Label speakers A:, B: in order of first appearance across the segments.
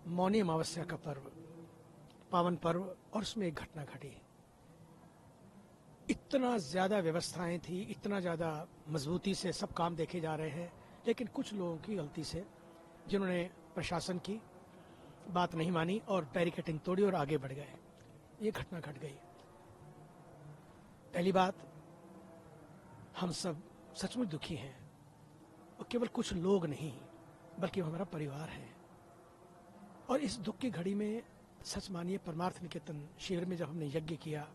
A: मौनी अमावस्या का पर्व, पावन पर्व, और उसमें एक घटना घटी। इतना ज्यादा व्यवस्थाएं थी, इतना ज्यादा मजबूती से सब काम देखे जा रहे हैं, लेकिन कुछ लोगों की गलती से, जिन्होंने प्रशासन की बात नहीं मानी और बैरिकेडिंग तोड़ी और आगे बढ़ गए, ये घटना घट गई। पहली बात, हम सब सचमुच दुखी हैं, और केवल कुछ लोग नहीं बल्कि हमारा परिवार है। और इस दुख की घड़ी में सच मानिए, परमार्थ निकेतन शिविर में जब हमने यज्ञ किया,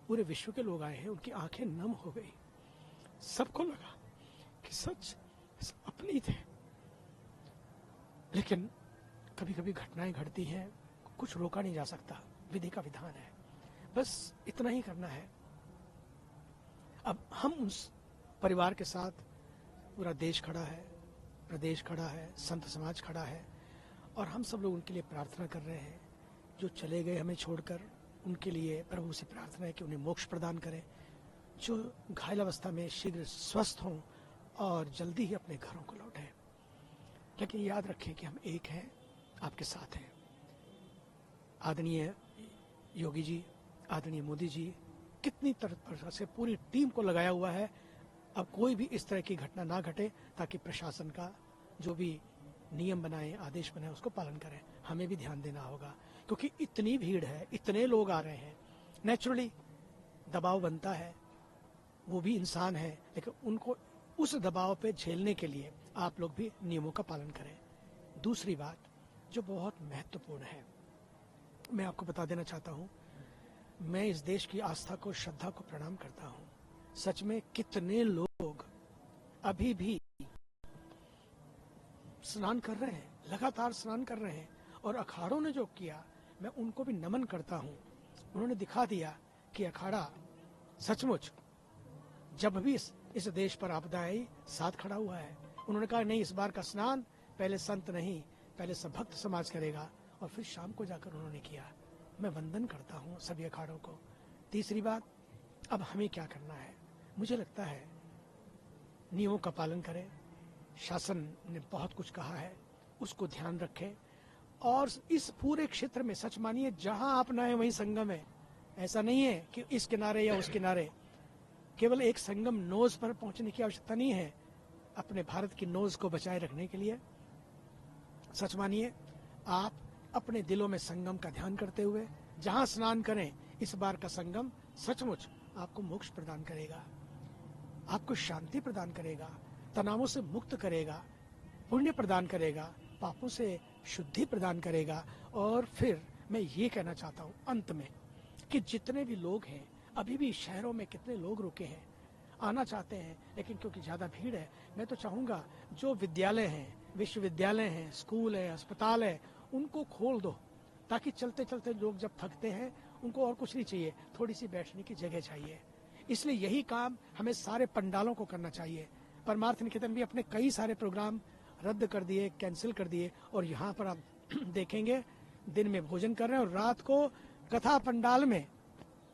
A: पूरे विश्व के लोग आए हैं, उनकी आंखें नम हो गई। सबको लगा कि सच अपनी थे। लेकिन कभी कभी घटनाएं घटती हैं, कुछ रोका नहीं जा सकता, विधि का विधान है, बस इतना ही करना है। अब हम उस परिवार के साथ, पूरा देश खड़ा है, प्रदेश खड़ा है, संत समाज खड़ा है, और हम सब लोग उनके लिए प्रार्थना कर रहे हैं। जो चले गए हमें छोड़कर, उनके लिए प्रभु से प्रार्थना है कि उन्हें मोक्ष प्रदान करें। जो घायल अवस्था में शीघ्र स्वस्थ हों और जल्दी ही अपने घरों को लौटें। लेकिन याद रखें कि हम एक हैं, आपके साथ हैं। आदरणीय योगी जी, आदरणीय मोदी जी, कितनी तरह से पूरी टीम को लगाया हुआ है। अब कोई भी इस तरह की घटना ना घटे, ताकि प्रशासन का जो भी नियम बनाए, आदेश बनाए, उसको पालन करें। हमें भी ध्यान देना होगा, क्योंकि इतनी भीड़ है, इतने लोग आ रहे हैं, नेचुरली दबाव बनता है। वो भी इंसान है, लेकिन उनको उस दबाव पे झेलने के लिए आप लोग भी नियमों का पालन करें। दूसरी बात जो बहुत महत्वपूर्ण है, मैं आपको बता देना चाहता हूँ, मैं इस देश की आस्था को, श्रद्धा को प्रणाम करता हूँ। सच में कितने लोग अभी भी स्नान कर रहे हैं, लगातार स्नान कर रहे हैं, और अखाड़ों ने जो किया, मैं उनको भी नमन करता हूँ। उन्होंने दिखा दिया कि अखाड़ा सचमुच जब भी इस देश पर आपदा आई, साथ खड़ा हुआ है। उन्होंने कहा नहीं, इस बार का स्नान पहले संत नहीं, पहले सब भक्त समाज करेगा, और फिर शाम को जाकर उन्होंने किया। मैं वंदन करता हूँ सभी अखाड़ों को। तीसरी बात, अब हमें क्या करना है? मुझे लगता है नियमों का पालन करें। शासन ने बहुत कुछ कहा है, उसको ध्यान रखें। और इस पूरे क्षेत्र में सच मानिए, जहां आप ना है वहीं संगम है। ऐसा नहीं है कि इस किनारे या उस किनारे, केवल एक संगम नोज पर पहुंचने की आवश्यकता नहीं है। अपने भारत की नोज को बचाए रखने के लिए सच मानिए, आप अपने दिलों में संगम का ध्यान करते हुए जहां स्नान करें, इस बार का संगम सचमुच आपको मोक्ष प्रदान करेगा, आपको शांति प्रदान करेगा, तनावों से मुक्त करेगा, पुण्य प्रदान करेगा, पापों से शुद्धि प्रदान करेगा। और फिर मैं ये कहना चाहता हूँ अंत में कि जितने भी लोग हैं, अभी भी शहरों में कितने लोग रुके हैं, आना चाहते हैं, लेकिन क्योंकि ज़्यादा भीड़ है, मैं तो चाहूँगा जो विद्यालय हैं, विश्वविद्यालय हैं, स्कूल है, अस्पताल है, उनको खोल दो, ताकि चलते चलते लोग जब थकते हैं, उनको और कुछ नहीं चाहिए, थोड़ी सी बैठने की जगह चाहिए। इसलिए यही काम हमें सारे पंडालों को करना चाहिए। परमार्थ निकेतन भी अपने कई सारे प्रोग्राम रद्द कर दिए, कैंसिल कर दिए, और यहाँ पर आप देखेंगे दिन में भोजन कर रहे हैं, और रात को कथा पंडाल में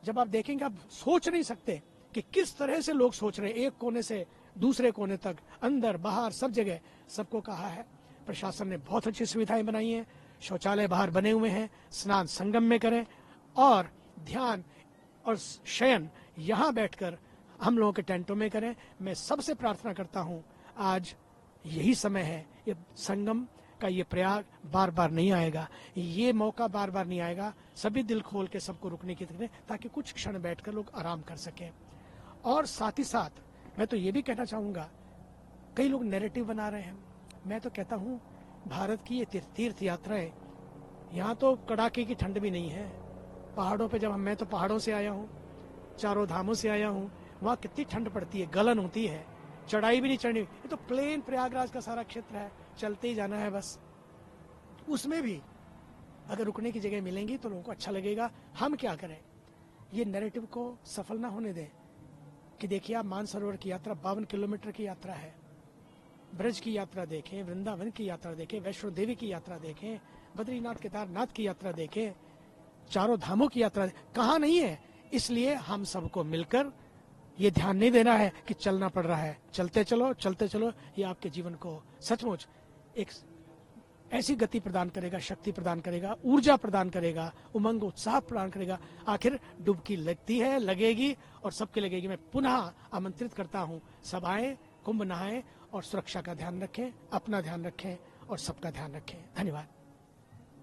A: जब आप देखेंगे, आप सोच नहीं सकते कि किस तरह से लोग सोच रहे हैं। एक कोने से दूसरे कोने तक, अंदर बाहर सब जगह सबको कहा है। प्रशासन ने बहुत अच्छी सुविधाएं बनाई हैं, शौचालय बाहर बने हुए हैं, स्नान संगम में करें, और ध्यान और शयन यहाँ बैठकर हम लोगों के टेंटों में करें। मैं सबसे प्रार्थना करता हूँ, आज यही समय है, ये संगम का ये प्रयाग बार बार नहीं आएगा, ये मौका बार बार नहीं आएगा। सभी दिल खोल के सबको रुकने की तरह, ताकि कुछ क्षण बैठकर लोग आराम कर सकें। और साथ ही साथ मैं तो ये भी कहना चाहूँगा, कई लोग नैरेटिव बना रहे हैं, मैं तो कहता हूँ भारत की ये तीर्थ यात्राएं, यहाँ तो कड़ाके की ठंड भी नहीं है। पहाड़ों पे जब मैं तो पहाड़ों से आया हूँ, चारों धामों से आया हूँ, वहाँ कितनी ठंड पड़ती है, गलन होती है, चढ़ाई भी नहीं चढ़नी। ये तो प्लेन प्रयागराज का सारा क्षेत्र है, चलते ही जाना है बस। उसमें भी अगर रुकने की जगह मिलेंगी तो लोगों को अच्छा लगेगा। हम क्या करें, ये नैरेटिव को सफल ना होने दें कि देखिए आप मानसरोवर की यात्रा 52 किलोमीटर की यात्रा है, ब्रज की यात्रा देखें, वृंदावन की यात्रा देखें, वैष्णो देवी की यात्रा देखें, बद्रीनाथ केदारनाथ की यात्रा देखें, चारों धामों की यात्रा कहाँ नहीं है। इसलिए हम सबको मिलकर ये ध्यान नहीं देना है कि चलना पड़ रहा है, चलते चलो चलते चलो। ये आपके जीवन को सचमुच एक ऐसी गति प्रदान करेगा, शक्ति प्रदान करेगा, ऊर्जा प्रदान करेगा, उमंग उत्साह प्रदान करेगा। आखिर डुबकी लगती है, लगेगी और सबके लगेगी। मैं पुनः आमंत्रित करता हूँ, सब आए, कुंभ नहाएं और सुरक्षा का ध्यान रखें, अपना ध्यान रखें और सबका ध्यान रखें। धन्यवाद।